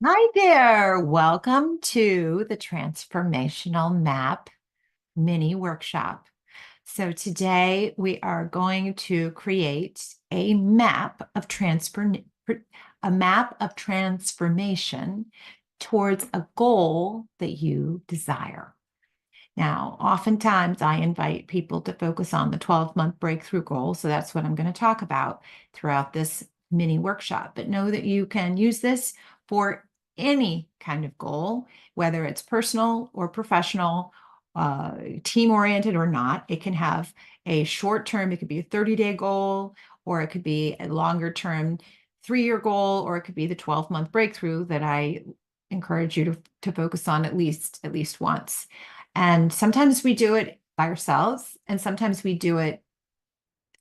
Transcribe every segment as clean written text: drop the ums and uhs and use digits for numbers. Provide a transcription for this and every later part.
Hi there. Welcome to the Transformational Map mini workshop. So today we are going to create a map of transformation towards a goal that you desire. Now, oftentimes I invite people to focus on the 12-month breakthrough goal. So that's what I'm going to talk about throughout this mini workshop. But know that you can use this for any kind of goal, whether it's personal or professional, team oriented or not. It can have a short term, it could be a 30-day goal, or it could be a longer term 3-year goal, or it could be the 12-month breakthrough that I encourage you to focus on at least once. And sometimes we do it by ourselves, and sometimes we do it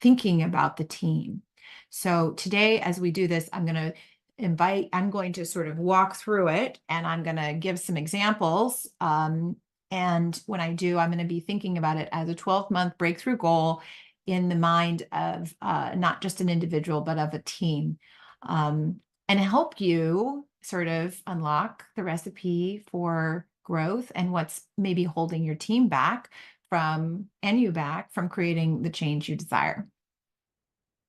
thinking about the team. So today, as we do this, I'm going to sort of walk through it, and I'm going to give some examples. And when I do, I'm going to be thinking about it as a 12-month breakthrough goal in the mind of not just an individual, but of a team, and help you sort of unlock the recipe for growth and what's maybe holding your team back and you back from creating the change you desire.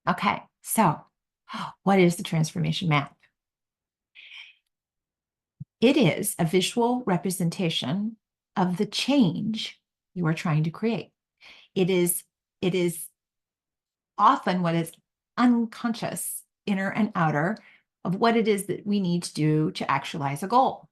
Okay, so what is the transformation map? It is a visual representation of the change you are trying to create. It is often what is unconscious, inner and outer, of what it is that we need to do to actualize a goal.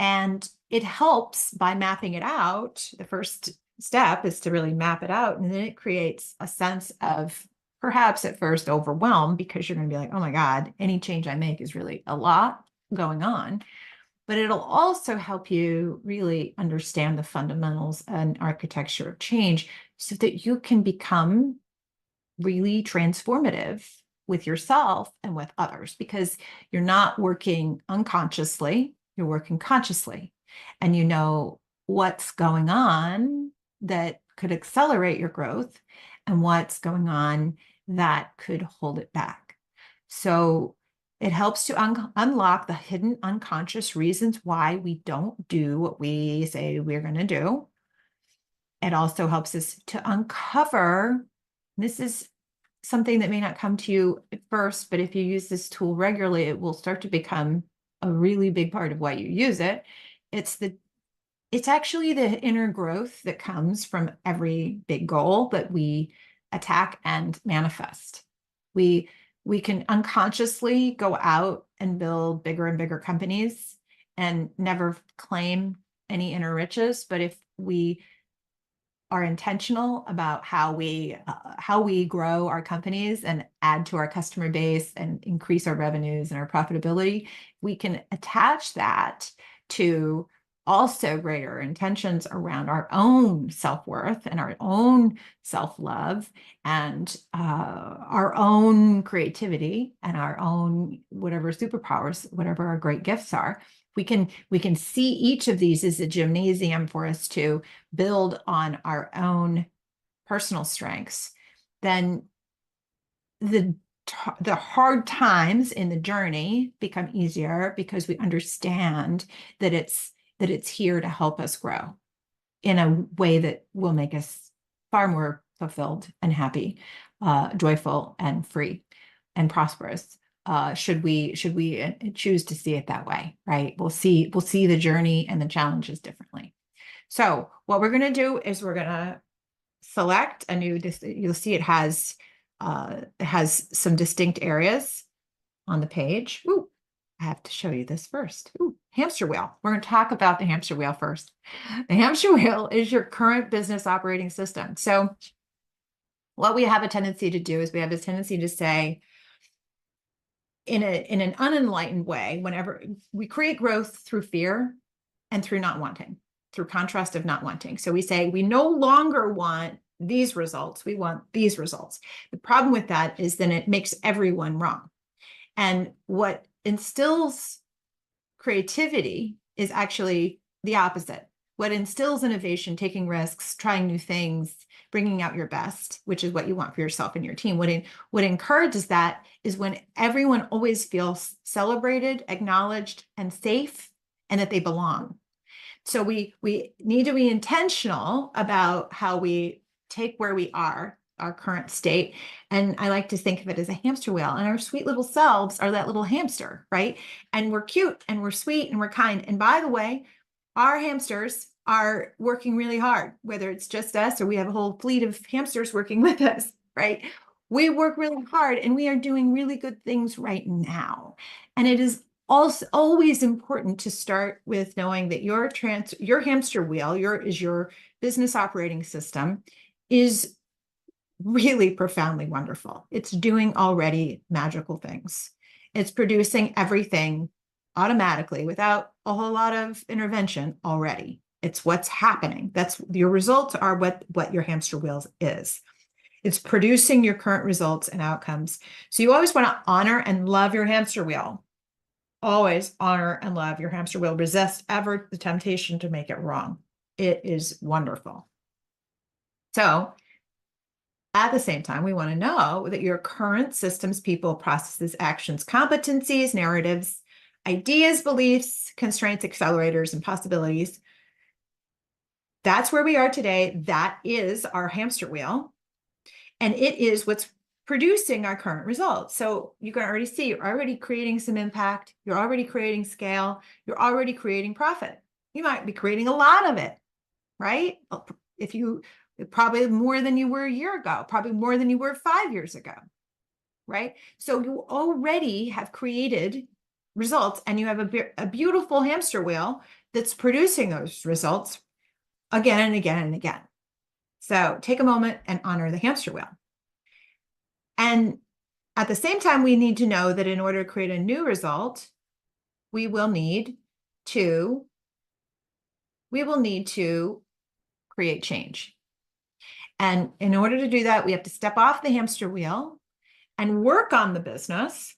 And it helps by mapping it out. The first step is to really map it out. And then it creates a sense of perhaps at first overwhelm, because you're going to be like, oh my God, any change I make is really a lot going on. But it'll also help you really understand the fundamentals and architecture of change so that you can become really transformative with yourself and with others, because you're not working unconsciously, you're working consciously, and you know what's going on that could accelerate your growth and what's going on that could hold it back. So it helps to unlock the hidden unconscious reasons why we don't do what we say we're going to do. It also helps us to uncover, this is something that may not come to you at first, but if you use this tool regularly, it will start to become a really big part of why you use it. It's actually the inner growth that comes from every big goal that we attack and manifest. We can unconsciously go out and build bigger and bigger companies and never claim any inner riches, but if we are intentional about how we grow our companies and add to our customer base and increase our revenues and our profitability, we can attach that to also greater intentions around our own self-worth and our own self-love and our own creativity and our own whatever superpowers, whatever our great gifts are. We can see each of these as a gymnasium for us to build on our own personal strengths. Then the the hard times in the journey become easier because we understand that it's here to help us grow in a way that will make us far more fulfilled and happy, joyful and free and prosperous. Should we choose to see it that way, right? We'll see the journey and the challenges differently. So what we're going to do is we're going to select a new. You'll see it has some distinct areas on the page. Ooh, I have to show you this first. Ooh, hamster wheel. We're going to talk about the hamster wheel first. The hamster wheel is your current business operating system. So what we have a tendency to do is we have a tendency to say, in an unenlightened way, whenever we create growth through fear and through not wanting, through contrast of not wanting. So we say we no longer want these results, we want these results. The problem with that is then it makes everyone wrong. And what instills creativity is actually the opposite. What instills innovation, taking risks, trying new things, bringing out your best, which is what you want for yourself and your team. What encourages that is when everyone always feels celebrated, acknowledged, and safe, and that they belong. So we need to be intentional about how we take where we are, our current state. And I like to think of it as a hamster wheel. And our sweet little selves are that little hamster, right? And we're cute and we're sweet and we're kind. And by the way, our hamsters are working really hard, whether it's just us or we have a whole fleet of hamsters working with us, right? We work really hard and we are doing really good things right now. And it is also always important to start with knowing that your hamster wheel, your business operating system is really profoundly wonderful. It's doing already magical things. It's producing everything automatically without a whole lot of intervention already. It's what's happening. That's your results are what your hamster wheel is. It's producing your current results and outcomes. So you always want to honor and love your hamster wheel. Always honor and love your hamster wheel. Resist ever the temptation to make it wrong. It is wonderful. So at the same time, we want to know that your current systems, people, processes, actions, competencies, narratives, ideas, beliefs, constraints, accelerators, and possibilities. That's where we are today. That is our hamster wheel. And it is what's producing our current results. So you can already see you're already creating some impact. You're already creating scale. You're already creating profit. You might be creating a lot of it, right? If you probably more than you were a year ago, probably more than you were 5 years ago, right? So you already have created results and you have a beautiful hamster wheel that's producing those results again and again and again. So take a moment and honor the hamster wheel. And at the same time, we need to know that in order to create a new result, we will need to create change. And in order to do that, we have to step off the hamster wheel and work on the business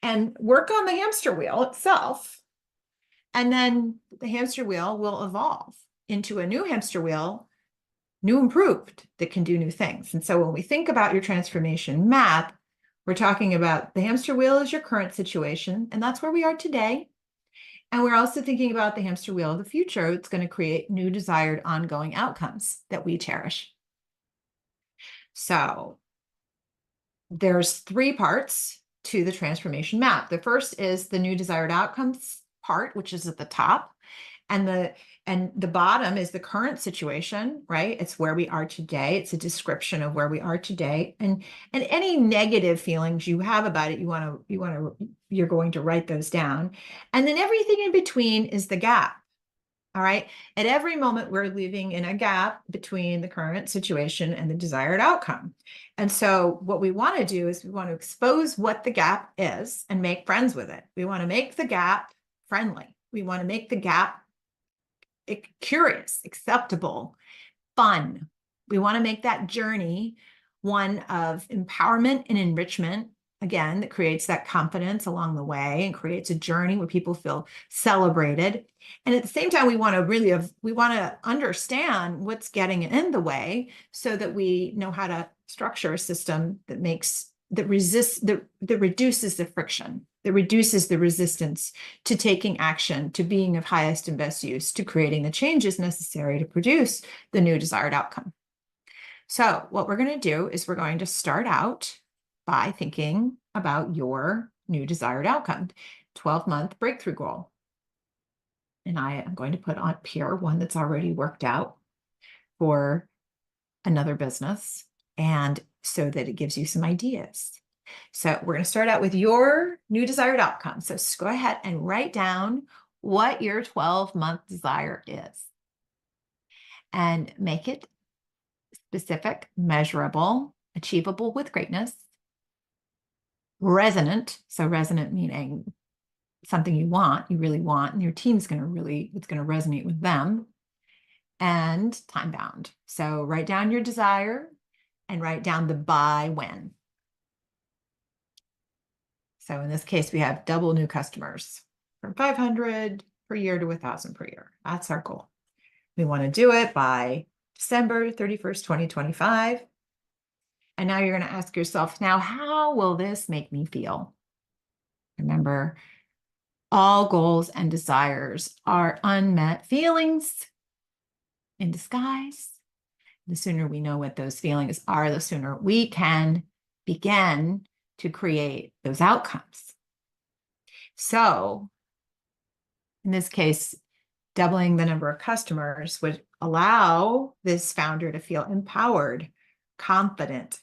and work on the hamster wheel itself. And then the hamster wheel will evolve into a new hamster wheel, new improved, that can do new things. And so when we think about your transformation map, we're talking about the hamster wheel is your current situation, and that's where we are today. And we're also thinking about the hamster wheel of the future. It's going to create new desired ongoing outcomes that we cherish. So there's 3 parts to the transformation map. The first is the new desired outcomes part, which is at the top. And the bottom is the current situation, right? It's where we are today. It's a description of where we are today. And any negative feelings you have about it, you're going to write those down. And then everything in between is the gap. All right. At every moment, we're living in a gap between the current situation and the desired outcome. And so what we want to do is we want to expose what the gap is and make friends with it. We want to make the gap friendly. We want to make the gap curious, acceptable, fun. We want to make that journey one of empowerment and enrichment, again, that creates that confidence along the way and creates a journey where people feel celebrated. And at the same time, we want to understand what's getting in the way so that we know how to structure a system that reduces the friction, that reduces the resistance to taking action, to being of highest and best use, to creating the changes necessary to produce the new desired outcome. So what we're going to do is we're going to start out by thinking about your new desired outcome, 12-month breakthrough goal. And I am going to put on here one that's already worked out for another business, and so that it gives you some ideas. So we're going to start out with your new desired outcome. So go ahead and write down what your 12-month desire is and make it specific, measurable, achievable with greatness, resonant. So resonant meaning something you really want, and your team's it's going to resonate with them, and time bound. So write down your desire and write down the by when. So in this case, we have double new customers from 500 per year to 1,000 per year. That's our goal. We want to do it by December 31st, 2025. And now you're going to ask yourself, now, how will this make me feel? Remember, all goals and desires are unmet feelings in disguise. The sooner we know what those feelings are, the sooner we can begin to create those outcomes. So, in this case, doubling the number of customers would allow this founder to feel empowered, confident,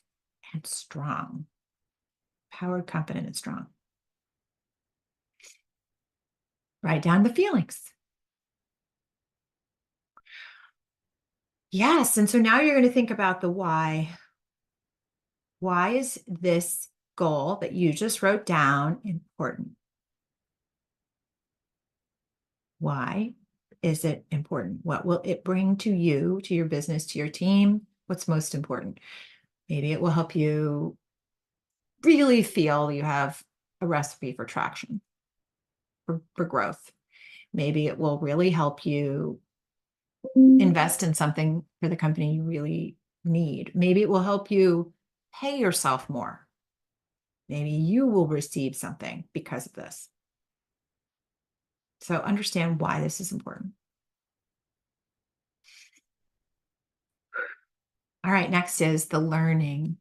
and strong. Empowered, confident, and strong. Write down the feelings. Yes. And so now you're going to think about the why. Why is this goal that you just wrote down important? Why is it important? What will it bring to you, to your business, to your team? What's most important? Maybe it will help you really feel you have a recipe for traction, for growth. Maybe it will really help you invest in something for the company you really need. Maybe it will help you pay yourself more. Maybe you will receive something because of this. So understand why this is important. All right, next is the learning.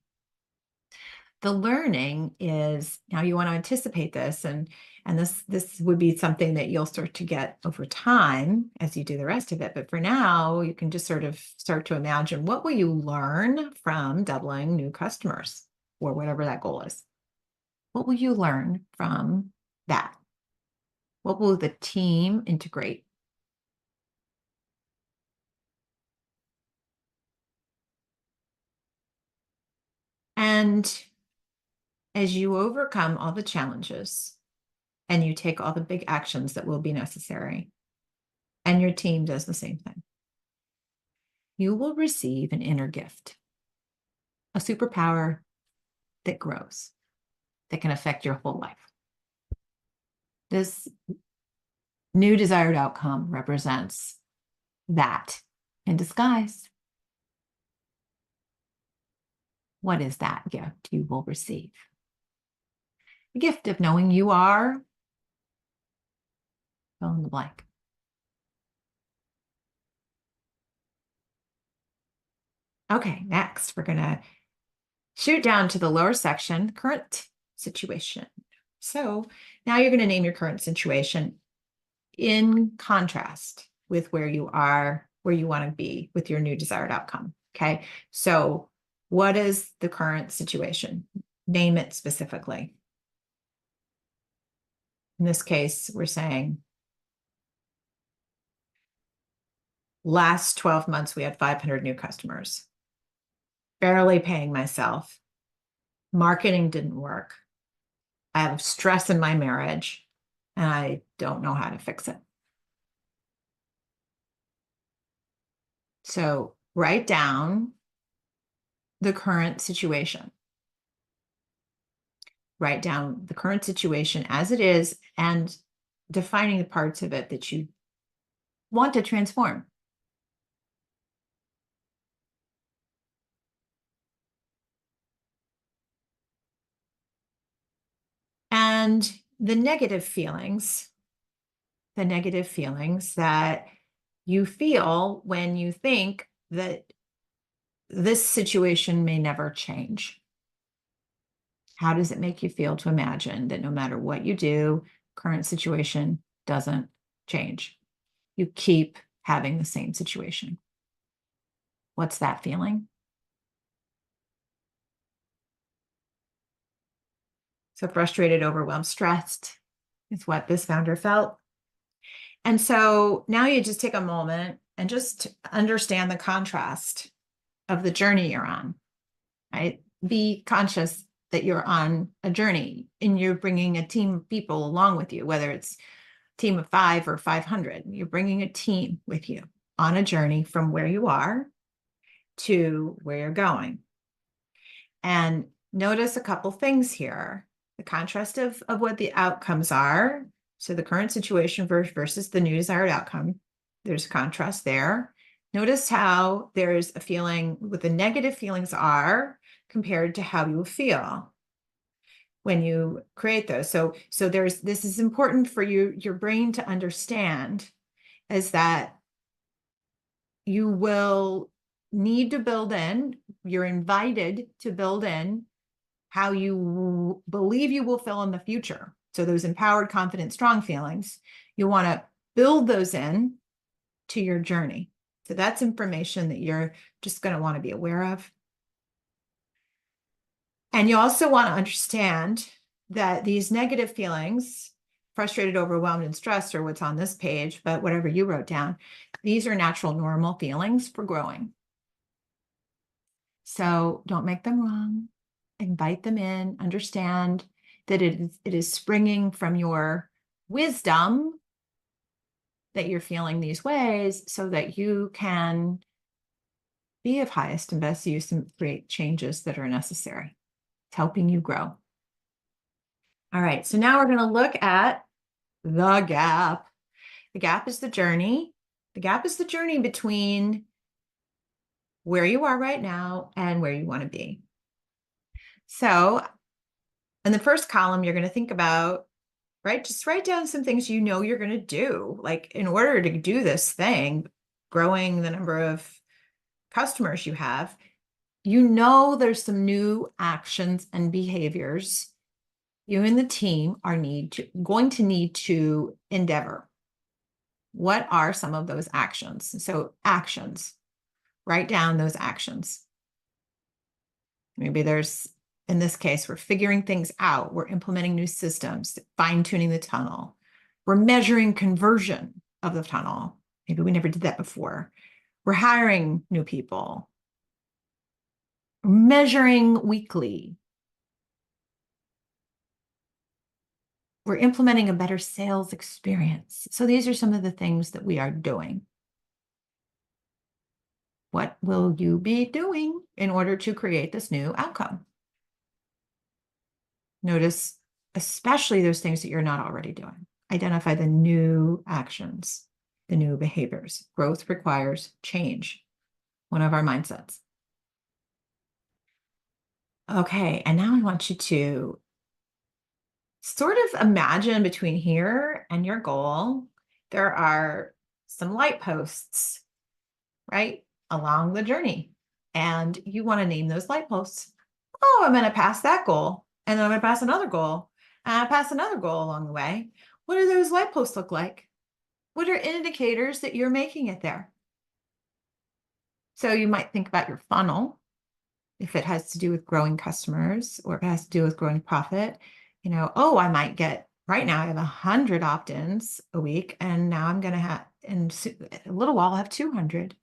The learning is, now you want to anticipate this, and this would be something that you'll start to get over time as you do the rest of it. But for now, you can just sort of start to imagine, what will you learn from doubling new customers, or whatever that goal is? What will you learn from that? What will the team integrate? And as you overcome all the challenges and you take all the big actions that will be necessary, and your team does the same thing, you will receive an inner gift, a superpower that grows, that can affect your whole life. This new desired outcome represents that in disguise. What is that gift you will receive? The gift of knowing you are, fill in the blank. Okay, next we're going to shoot down to the lower section, current situation. So now you're going to name your current situation in contrast with where you are, where you want to be with your new desired outcome. Okay, so what is the current situation? Name it specifically. In this case, we're saying last 12 months, we had 500 new customers, barely paying myself. Marketing didn't work. I have stress in my marriage, and I don't know how to fix it. So write down the current situation. Write down the current situation as it is, and defining the parts of it that you want to transform. And the negative feelings that you feel when you think that this situation may never change. How does it make you feel to imagine that no matter what you do, current situation doesn't change? You keep having the same situation. What's that feeling? So frustrated, overwhelmed, stressed is what this founder felt. And so now you just take a moment and just understand the contrast of the journey you're on, right? Be conscious that you're on a journey and you're bringing a team of people along with you, whether it's a team of 5 or 500. You're bringing a team with you on a journey from where you are to where you're going. And notice a couple things here. The contrast of what the outcomes are. So the current situation versus the new desired outcome. There's a contrast there. Notice how there's a feeling, what the negative feelings are compared to how you feel when you create those. So this is important for your brain to understand, is that you will need to build in, you're invited to build in how you believe you will feel in the future. So those empowered, confident, strong feelings, you want to build those in to your journey. So that's information that you're just going to want to be aware of. And you also want to understand that these negative feelings, frustrated, overwhelmed, and stressed, are what's on this page, but whatever you wrote down, these are natural, normal feelings for growing. So don't make them wrong. Invite them in, understand that it is springing from your wisdom that you're feeling these ways, so that you can be of highest and best use and create changes that are necessary. It's helping you grow. All right, so now we're going to look at the gap. The gap is the journey. The gap is the journey between where you are right now and where you want to be. So in the first column, you're going to think about, right? Just write down some things you know you're going to do. Like, in order to do this thing, growing the number of customers you have, you know there's some new actions and behaviors you and the team are going to need to endeavor. What are some of those actions? So actions, write down those actions. Maybe there's, in this case, we're figuring things out. We're implementing new systems, fine-tuning the tunnel. We're measuring conversion of the tunnel. Maybe we never did that before. We're hiring new people. Measuring weekly. We're implementing a better sales experience. So these are some of the things that we are doing. What will you be doing in order to create this new outcome? Notice especially those things that you're not already doing. Identify the new actions, the new behaviors. Growth requires change, one of our mindsets. Okay, and now I want you to sort of imagine between here and your goal, there are some light posts, right, along the journey. And you want to name those light posts. Oh, I'm going to pass that goal. And then I'm going to pass another goal. And I pass another goal along the way. What do those light posts look like? What are indicators that you're making it there? So you might think about your funnel, if it has to do with growing customers, or if it has to do with growing profit. You know, oh, I might get, right now I have 100 opt-ins a week, and now I'm going to have, in a little while, I'll have 200.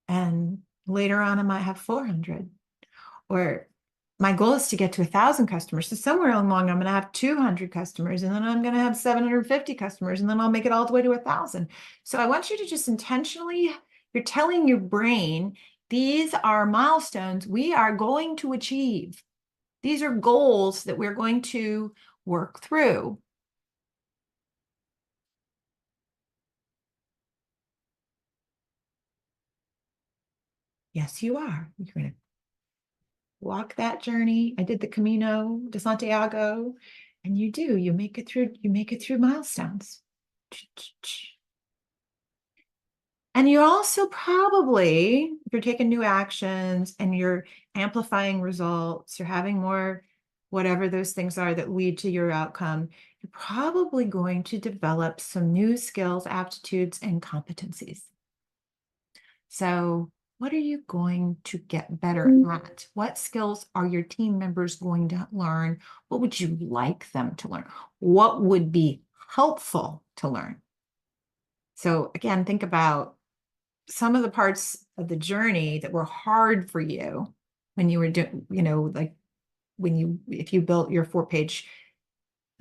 And later on, I might have 400. Or my goal is to get to 1,000 customers. So somewhere along, I'm going to have 200 customers, and then I'm going to have 750 customers, and then I'll make it all the way to 1,000. So I want you to just intentionally, you're telling your brain, these are milestones we are going to achieve. These are goals that we're going to work through. Yes, you are. You're going to walk that journey. I did the Camino de Santiago, and you make it through milestones. And you're also probably, if you're taking new actions and you're amplifying results, you're having more, whatever those things are that lead to your outcome, you're probably going to develop some new skills, aptitudes, and competencies. So what are you going to get better at? What skills are your team members going to learn? What would you like them to learn? What would be helpful to learn? So again, think about some of the parts of the journey that were hard for you when you were doing, like if you built your 4-page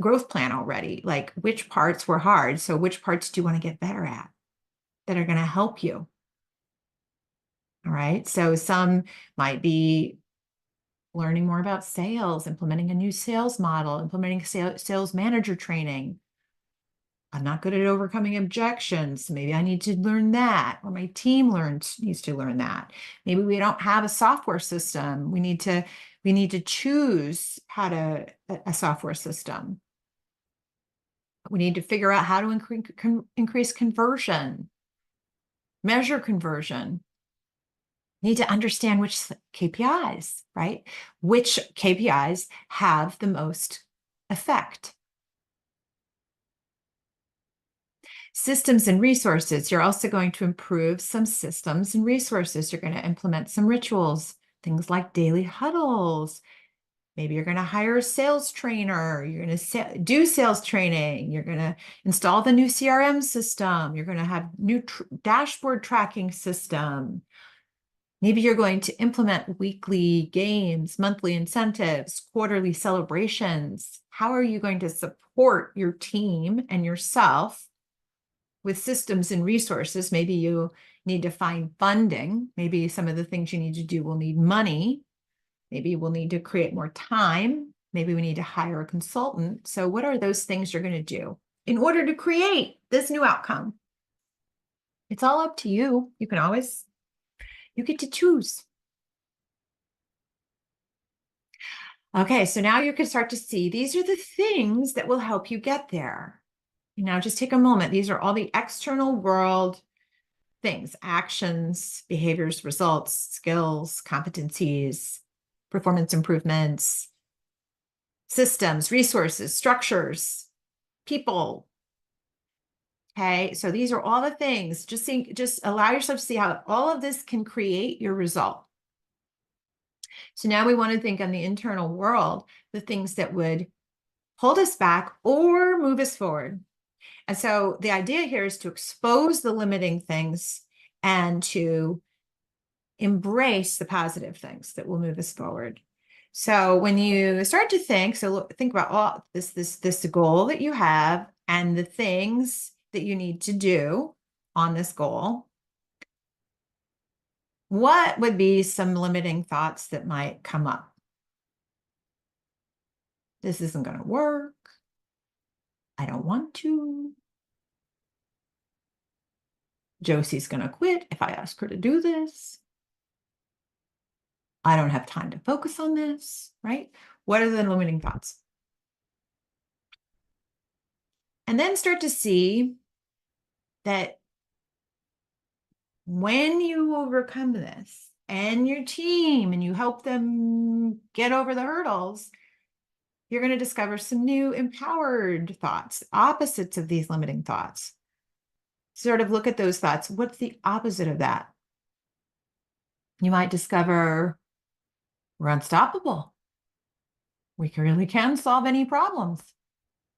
growth plan already, like which parts were hard? So which parts do you want to get better at that are going to help you? All right. So some might be learning more about sales, implementing a new sales model, implementing sales manager training. I'm not good at overcoming objections. Maybe I need to learn that, or my team needs to learn that. Maybe we don't have a software system. We need to choose how to a software system. We need to figure out how to increase conversion, measure conversion. Need to understand which KPIs, right? Which KPIs have the most effect. Systems and resources. You're also going to improve some systems and resources. You're going to implement some rituals, things like daily huddles. Maybe you're going to hire a sales trainer. You're going to do sales training. You're going to install the new CRM system. You're going to have new dashboard tracking system. Maybe you're going to implement weekly games, monthly incentives, quarterly celebrations. How are you going to support your team and yourself with systems and resources? Maybe you need to find funding. Maybe some of the things you need to do will need money. Maybe we'll need to create more time. Maybe we need to hire a consultant. So what are those things you're going to do in order to create this new outcome? It's all up to you. You get to choose. Okay, so now you can start to see these are the things that will help you get there. Now just take a moment. These are all the external world things, actions, behaviors, results, skills, competencies, performance improvements, systems, resources, structures, people. Okay, so these are all the things. Just allow yourself to see how all of this can create your result. So now we want to think on the internal world, the things that would hold us back or move us forward. And so the idea here is to expose the limiting things and to embrace the positive things that will move us forward. So when you start to think about all this goal that you have and the things that you need to do on this goal. What would be some limiting thoughts that might come up? This isn't going to work. I don't want to. Josie's going to quit if I ask her to do this. I don't have time to focus on this, right? What are the limiting thoughts? And then start to see that when you overcome this and your team and you help them get over the hurdles, you're going to discover some new empowered thoughts, opposites of these limiting thoughts. Sort of look at those thoughts. What's the opposite of that? You might discover we're unstoppable. We really can solve any problems.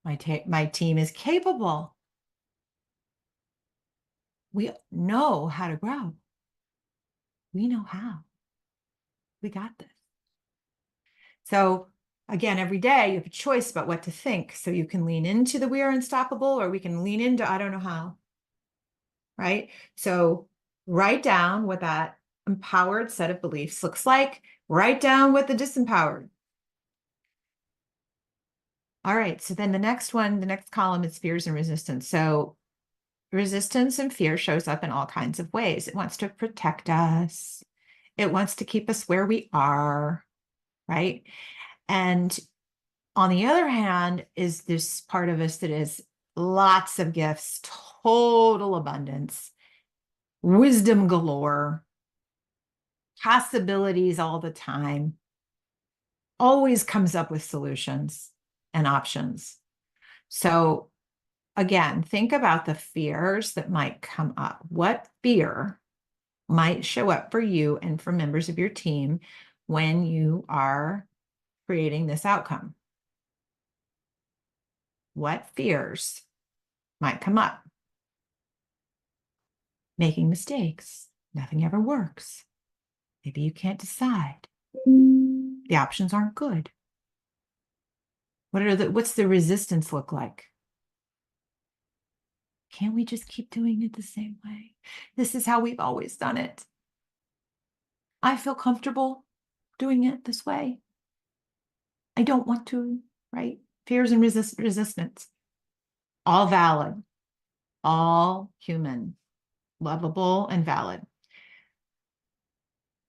My team is capable. We know how to grow. We know how. We got this. So again, every day you have a choice about what to think. So you can lean into the we are unstoppable, or we can lean into I don't know how. Right? So write down what that empowered set of beliefs looks like. Write down what the disempowered. All right. So then the next column is fears and resistance. So resistance and fear shows up in all kinds of ways. It wants to protect us. It wants to keep us where we are, right? And on the other hand, is this part of us that is lots of gifts, total abundance, wisdom galore, possibilities all the time, always comes up with solutions and options. So again, think about the fears that might come up. What fear might show up for you and for members of your team when you are creating this outcome? What fears might come up? Making mistakes. Nothing ever works. Maybe you can't decide. The options aren't good. What's the resistance look like? Can't we just keep doing it the same way? This is how we've always done it. I feel comfortable doing it this way. I don't want to, right? Fears and resistance. all valid, all human, lovable and valid.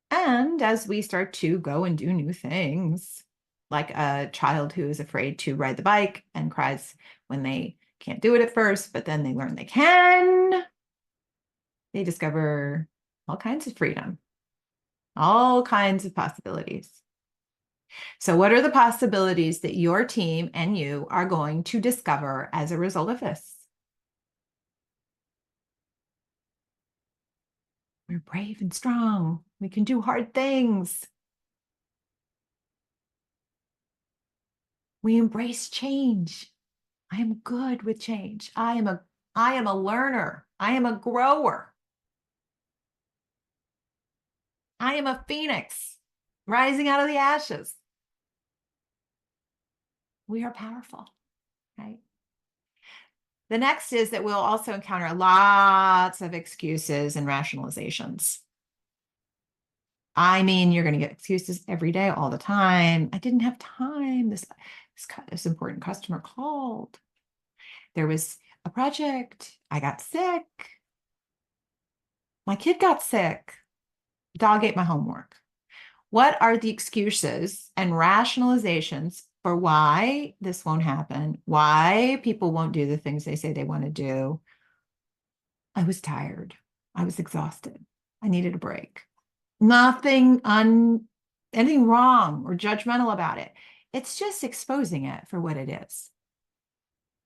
And as we start to go and do new things, like a child who is afraid to ride the bike and cries when they can't do it at first, but then they learn they can, they discover all kinds of freedom, all kinds of possibilities. So, what are the possibilities that your team and you are going to discover as a result of this? We're brave and strong. We can do hard things. We embrace change. I am good with change. I am a learner. I am a grower. I am a phoenix rising out of the ashes. We are powerful, right? The next is that we'll also encounter lots of excuses and rationalizations. I mean, you're going to get excuses every day, all the time. I didn't have time. This important customer called. There was a project. I got sick. My kid got sick. Dog ate my homework. What are the excuses and rationalizations for why this won't happen? Why people won't do the things they say they want to do? I was tired. I was exhausted. I needed a break. Anything wrong or judgmental about it. It's just exposing it for what it is.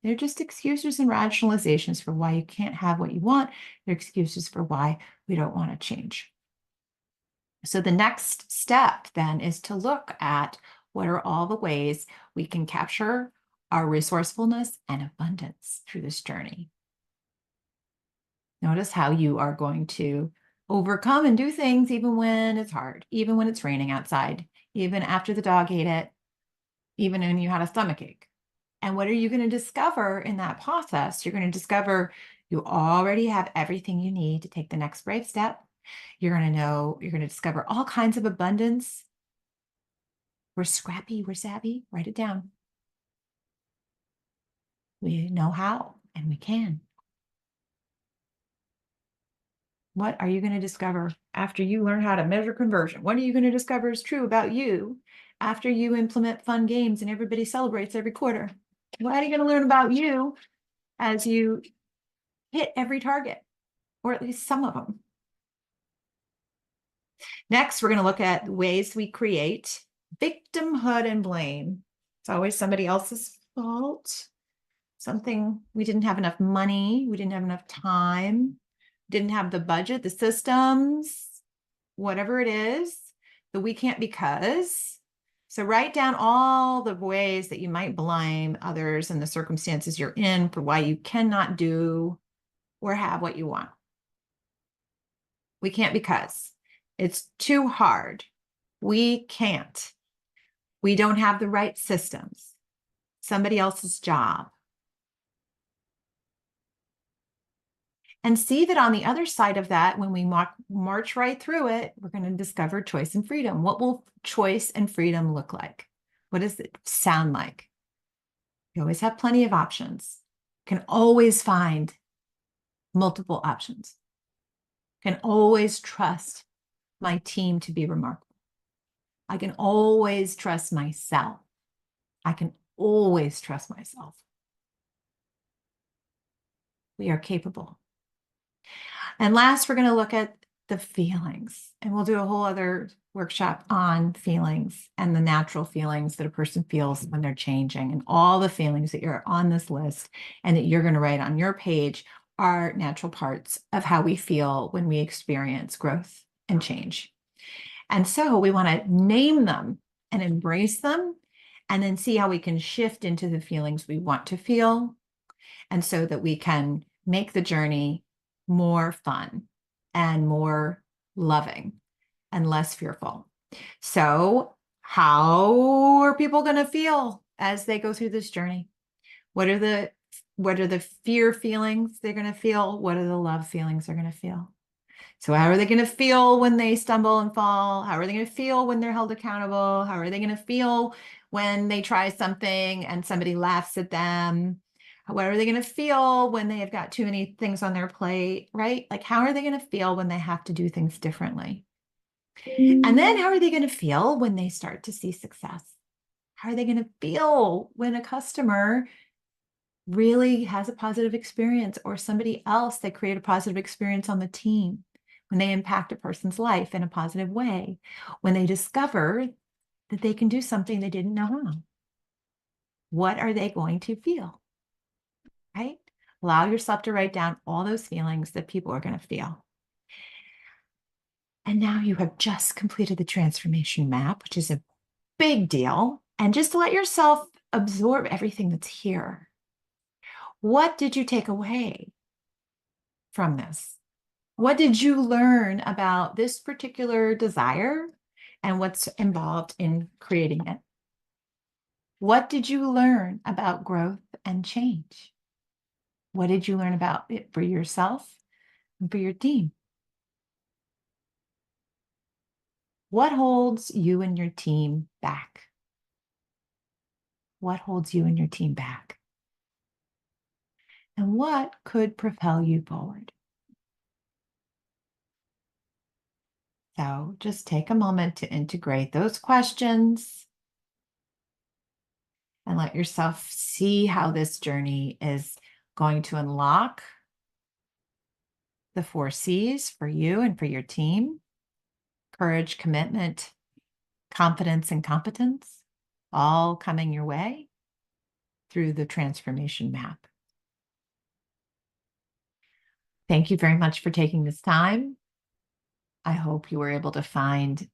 They're just excuses and rationalizations for why you can't have what you want. They're excuses for why we don't want to change. So the next step then is to look at what are all the ways we can capture our resourcefulness and abundance through this journey. Notice how you are going to overcome and do things even when it's hard, even when it's raining outside, even after the dog ate it, even when you had a stomach ache. And what are you going to discover in that process? You're going to discover you already have everything you need to take the next brave step. You're going to discover all kinds of abundance. We're scrappy, we're savvy, write it down. We know how and we can. What are you going to discover after you learn how to measure conversion? What are you going to discover is true about you after you implement fun games and everybody celebrates every quarter? What are you going to learn about you as you hit every target, or at least some of them? Next, we're going to look at ways we create victimhood and blame. It's always somebody else's fault. Something, we didn't have enough money, we didn't have enough time, didn't have the budget, the systems, whatever it is, the we can't because. So write down all the ways that you might blame others and the circumstances you're in for why you cannot do or have what you want. We can't because it's too hard. We can't. We don't have the right systems. Somebody else's job. And see that on the other side of that, when we march right through it, we're going to discover choice and freedom. What will choice and freedom look like? What does it sound like? You always have plenty of options. You can always find multiple options. You can always trust my team to be remarkable. I can always trust myself. I can always trust myself. We are capable. And last, we're going to look at the feelings, and we'll do a whole other workshop on feelings and the natural feelings that a person feels when they're changing, and all the feelings that you're on this list and that you're going to write on your page are natural parts of how we feel when we experience growth and change. And so we want to name them and embrace them, and then see how we can shift into the feelings we want to feel, and so that we can make the journey more fun and more loving and less fearful. So how are people going to feel as they go through this journey? What are the fear feelings they're going to feel? What are the love feelings they're going to feel? So how are they going to feel when they stumble and fall? How are they going to feel when they're held accountable? How are they going to feel when they try something and somebody laughs at them? What are they going to feel when they have got too many things on their plate, right? Like, how are they going to feel when they have to do things differently? And then how are they going to feel when they start to see success? How are they going to feel when a customer really has a positive experience, or somebody else, they create a positive experience on the team, when they impact a person's life in a positive way, when they discover that they can do something they didn't know how? What are they going to feel? Right? Allow yourself to write down all those feelings that people are going to feel. And now you have just completed the transformation map, which is a big deal. And just to let yourself absorb everything that's here. What did you take away from this? What did you learn about this particular desire and what's involved in creating it? What did you learn about growth and change? What did you learn about it for yourself and for your team? What holds you and your team back? What holds you and your team back? And what could propel you forward? So just take a moment to integrate those questions and let yourself see how this journey is going to unlock the 4 C's for you and for your team: courage, commitment, confidence, and competence, all coming your way through the transformation map. Thank you very much for taking this time. I hope you were able to find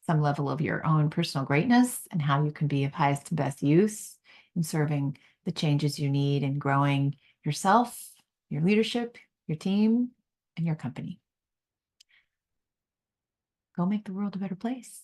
some level of your own personal greatness and how you can be of highest and best use in serving the changes you need in growing yourself, your leadership, your team, and your company. Go make the world a better place.